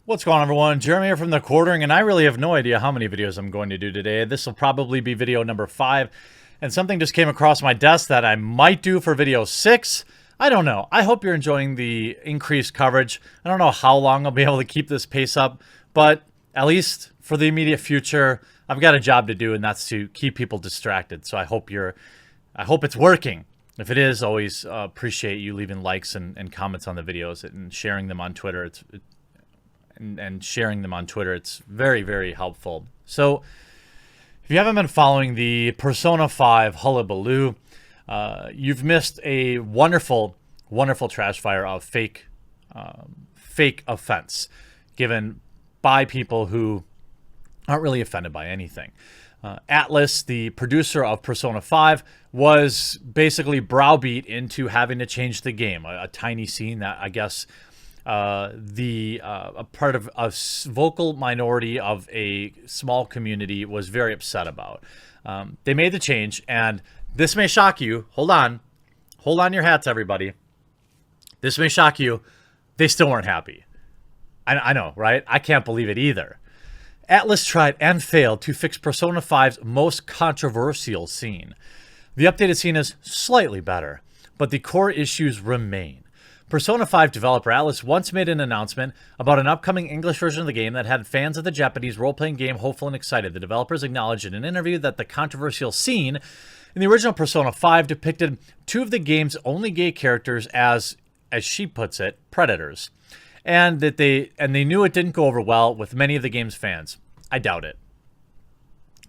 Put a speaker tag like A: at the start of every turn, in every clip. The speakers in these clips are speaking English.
A: What's going on, everyone? Jeremy here from The Quartering, and I really have no idea how many videos I'm going to do today. This will probably be video number 5, and something just came across my desk that I might do for video 6. I don't know. I hope you're enjoying the increased coverage. I don't know how long I'll be able to keep this pace up, but at least for the immediate future, I've got a job to do, and that's to keep people distracted. So I hope it's working. If it is, always appreciate you leaving likes and comments on the videos and sharing them on Twitter. And sharing them on Twitter. It's very, very helpful. So if you haven't been following the Persona 5 hullabaloo, you've missed a wonderful, wonderful trash fire of fake offense given by people who aren't really offended by anything. Atlas, the producer of Persona 5, was basically browbeat into having to change the game. A tiny scene that I guess a part of a vocal minority of a small community was very upset about. They made the change, and this may shock you. Hold on your hats, everybody. This may shock you. They still weren't happy. I know, right? I can't believe it either. Atlas tried and failed to fix Persona 5's most controversial scene. The updated scene is slightly better, but the core issues remain. Persona 5 developer Atlas once made an announcement about an upcoming English version of the game that had fans of the Japanese role-playing game hopeful and excited. The developers acknowledged in an interview that the controversial scene in the original Persona 5 depicted two of the game's only gay characters as she puts it, predators, and that they knew it didn't go over well with many of the game's fans. I doubt it.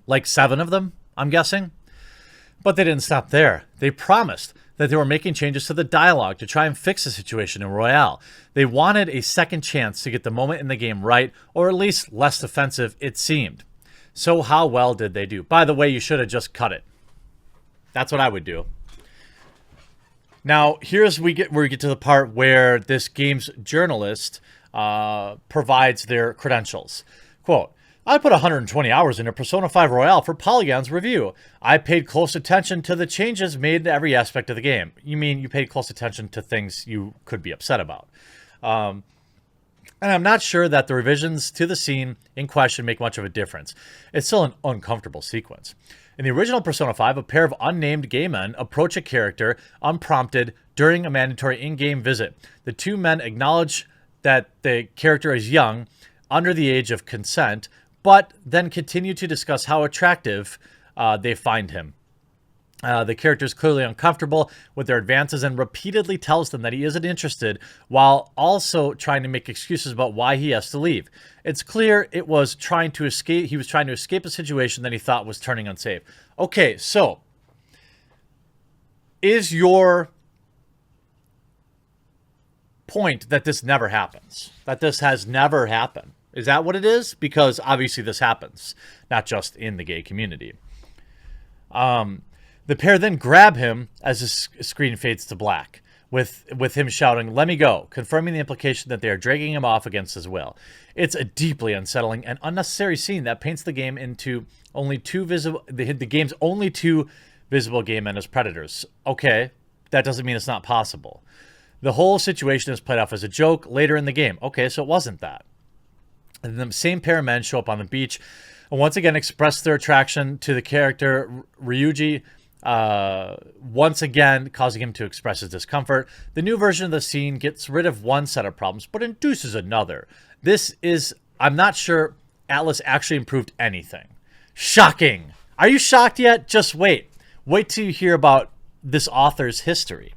A: Like 7 of them, I'm guessing. But they didn't stop there. They promised that they were making changes to the dialogue to try and fix the situation in Royale. They wanted a second chance to get the moment in the game right, or at least less offensive, it seemed. So how well did they do? By the way, you should have just cut it. That's what I would do. Now, here's where we get to the part where this game's journalist provides their credentials. Quote, I put 120 hours into Persona 5 Royale for Polygon's review. I paid close attention to the changes made to every aspect of the game. You mean you paid close attention to things you could be upset about. And I'm not sure that the revisions to the scene in question make much of a difference. It's still an uncomfortable sequence. In the original Persona 5, a pair of unnamed gay men approach a character unprompted during a mandatory in-game visit. The two men acknowledge that the character is young, under the age of consent, but then continue to discuss how attractive they find him. The character is clearly uncomfortable with their advances and repeatedly tells them that he isn't interested, while also trying to make excuses about why he has to leave. It's clear he was trying to escape a situation that he thought was turning unsafe. Okay, so is your point that this never happens? That this has never happened? Is that what it is? Because obviously this happens, not just in the gay community. The pair then grab him as the screen fades to black, with him shouting, "Let me go," confirming the implication that they are dragging him off against his will. It's a deeply unsettling and unnecessary scene that paints the game into the game's only two visible gay men as predators. Okay, that doesn't mean it's not possible. The whole situation is played off as a joke later in the game. Okay, so it wasn't that. And the same pair of men show up on the beach and once again express their attraction to the character Ryuji, once again causing him to express his discomfort. The new version of the scene gets rid of one set of problems, but induces another. I'm not sure Atlas actually improved anything. Shocking. Are you shocked yet? Just wait. Wait till you hear about this author's history.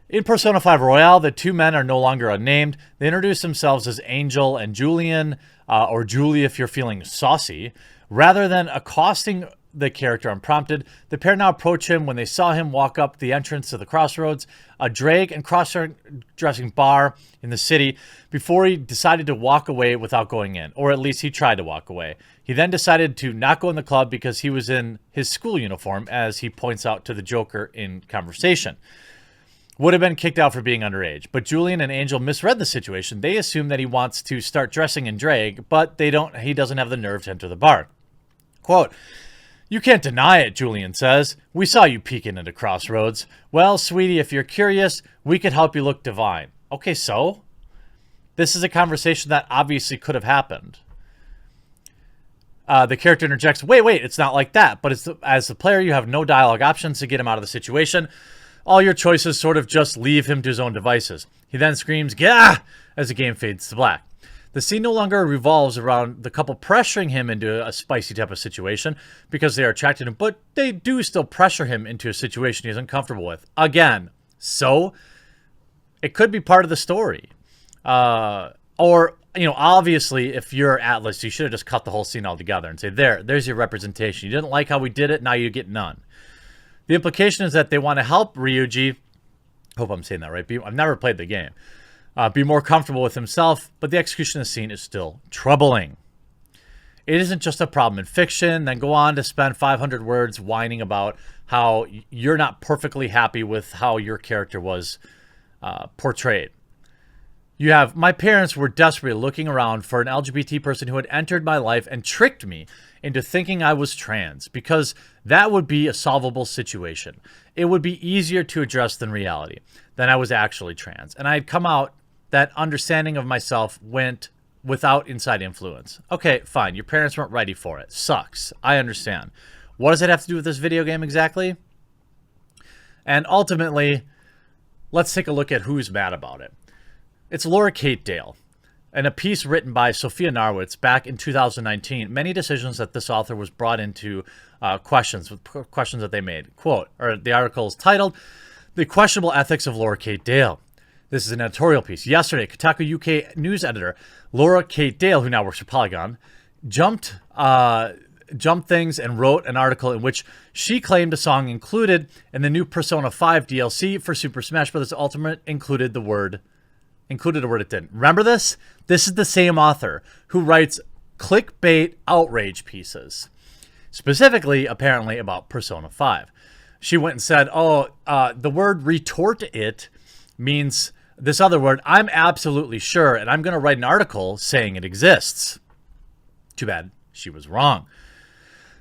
A: In Persona 5 Royale, the two men are no longer unnamed. They introduce themselves as Angel and Julian, or Julie if you're feeling saucy. Rather than accosting the character unprompted, the pair now approach him when they saw him walk up the entrance to the Crossroads, a drag and cross-dressing bar in the city, before he decided to walk away without going in, or at least he tried to walk away. He then decided to not go in the club because he was in his school uniform, as he points out to the Joker in conversation. Would have been kicked out for being underage, but Julian and Angel misread the situation. They assume that he wants to start dressing in drag, but he doesn't have the nerve to enter the bar. Quote, "You can't deny it," Julian says. "We saw you peeking into Crossroads. Well, sweetie, if you're curious, we could help you look divine." Okay, so? This is a conversation that obviously could have happened. The character interjects, wait, it's not like that. But as the player, you have no dialogue options to get him out of the situation. All your choices sort of just leave him to his own devices. He then screams, "Gah!" as the game fades to black. The scene no longer revolves around the couple pressuring him into a spicy type of situation because they are attracted to him, but they do still pressure him into a situation he's uncomfortable with. Again, so it could be part of the story. Or, obviously, if you're Atlas, you should have just cut the whole scene altogether and say, there's your representation. You didn't like how we did it, now you get none. The implication is that they want to help Ryuji, hope I'm saying that right, I've never played the game, be more comfortable with himself, but the execution of the scene is still troubling. It isn't just a problem in fiction, then go on to spend 500 words whining about how you're not perfectly happy with how your character was portrayed. You have, my parents were desperately looking around for an LGBT person who had entered my life and tricked me into thinking I was trans, because that would be a solvable situation. It would be easier to address than reality, than I was actually trans. And I had come out, that understanding of myself went without inside influence. Okay, fine, your parents weren't ready for it. Sucks. I understand. What does it have to do with this video game exactly? And ultimately, let's take a look at who's mad about it. It's Laura Kate Dale. In a piece written by Sophia Narwitz back in 2019, many decisions that this author was brought into questions that they made. Quote, or the article is titled, "The Questionable Ethics of Laura Kate Dale." This is an editorial piece. Yesterday, Kotaku UK news editor Laura Kate Dale, who now works for Polygon, jumped things and wrote an article in which she claimed a song included in the new Persona 5 DLC for Super Smash Bros. Ultimate included a word it didn't. Remember this? This is the same author who writes clickbait outrage pieces, specifically, apparently, about Persona 5. She went and said, the word retort it means this other word, I'm absolutely sure, and I'm going to write an article saying it exists. Too bad she was wrong.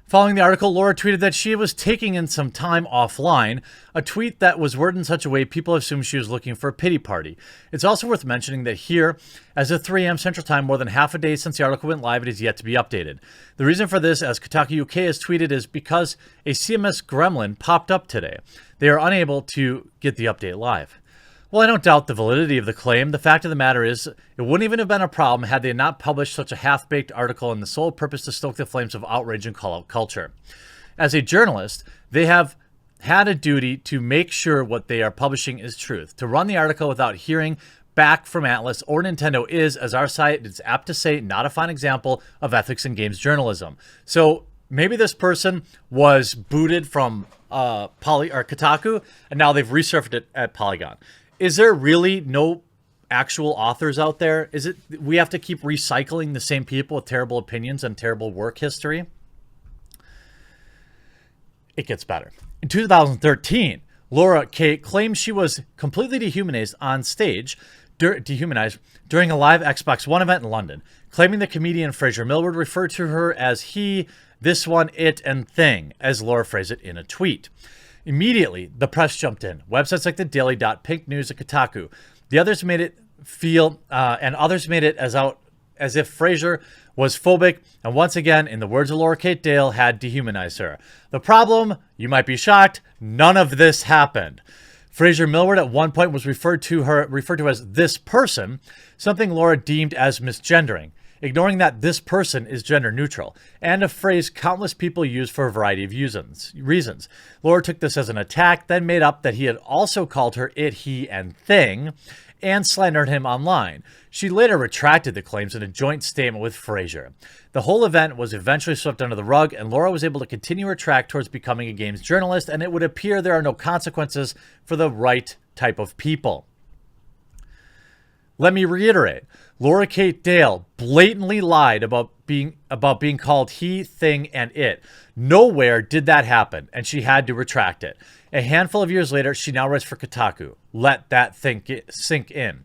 A: Following the article, Laura tweeted that she was taking in some time offline, a tweet that was worded in such a way people assumed she was looking for a pity party. It's also worth mentioning that here, as of 3 a.m. Central Time, more than half a day since the article went live, it is yet to be updated. The reason for this, as Kotaku UK has tweeted, is because a CMS gremlin popped up today. They are unable to get the update live. Well, I don't doubt the validity of the claim. The fact of the matter is, it wouldn't even have been a problem had they not published such a half-baked article in the sole purpose to stoke the flames of outrage and call-out culture. As a journalist, they have had a duty to make sure what they are publishing is truth. To run the article without hearing back from Atlas or Nintendo is, as our site is apt to say, not a fine example of ethics in games journalism. So maybe this person was booted from Kotaku, and now they've resurfaced it at Polygon. Is there really no actual authors out there? Is it we have to keep recycling the same people with terrible opinions and terrible work history? It gets better. In 2013, Laura Kate claimed she was completely dehumanized on stage, during a live Xbox One event in London, claiming the comedian Fraser Millward referred to her as he, this one, it, and thing, as Laura phrased it in a tweet. Immediately, the press jumped in. Websites like The Daily Dot, Pink News, and Kotaku. The others made it as if Fraser was phobic, and once again, in the words of Laura Kate Dale, had dehumanized her. The problem, you might be shocked, none of this happened. Fraser Millward at one point was referred to as this person, something Laura deemed as misgendering, ignoring that this person is gender neutral, and a phrase countless people use for a variety of reasons. Laura took this as an attack, then made up that he had also called her it, he, and thing, and slandered him online. She later retracted the claims in a joint statement with Fraser. The whole event was eventually swept under the rug, and Laura was able to continue her track towards becoming a games journalist, and it would appear there are no consequences for the right type of people. Let me reiterate, Laura Kate Dale blatantly lied about being called he, thing, and it. Nowhere did that happen, and she had to retract it. A handful of years later, she now writes for Kotaku. Let that sink in.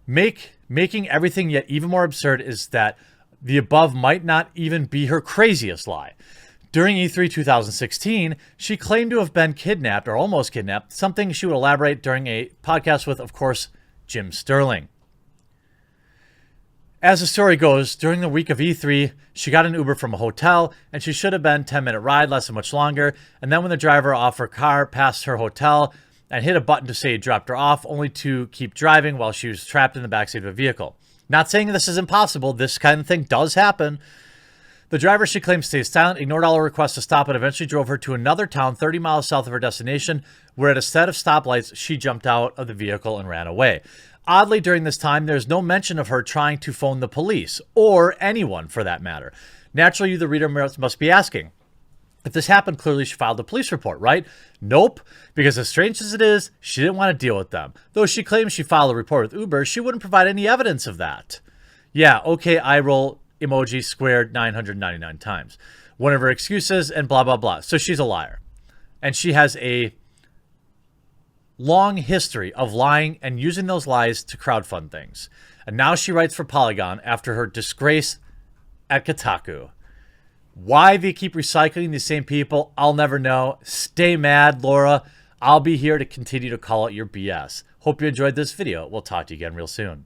A: Making everything yet even more absurd is that the above might not even be her craziest lie. During E3 2016, she claimed to have been kidnapped or almost kidnapped, something she would elaborate during a podcast with, of course, Jim Sterling. As the story goes, during the week of E3, she got an Uber from a hotel, and she should have been 10-minute ride, less than much longer. And then when the driver off her car passed her hotel and hit a button to say he dropped her off, only to keep driving while she was trapped in the backseat of a vehicle. Not saying this is impossible. This kind of thing does happen. The driver, she claims, stayed silent, ignored all her requests to stop, and eventually drove her to another town 30 miles south of her destination, where at a set of stoplights, she jumped out of the vehicle and ran away. Oddly, during this time, there's no mention of her trying to phone the police, or anyone for that matter. Naturally, you, the reader, must be asking, if this happened, clearly she filed a police report, right? Nope, because as strange as it is, she didn't want to deal with them. Though she claims she filed a report with Uber, she wouldn't provide any evidence of that. Yeah, okay, eye roll emoji squared 999 times. One of her excuses and blah, blah, blah. So she's a liar. And she has a long history of lying and using those lies to crowdfund things. And now she writes for Polygon after her disgrace at Kotaku. Why they keep recycling the same people, I'll never know. Stay mad, Laura. I'll be here to continue to call out your BS. Hope you enjoyed this video. We'll talk to you again real soon.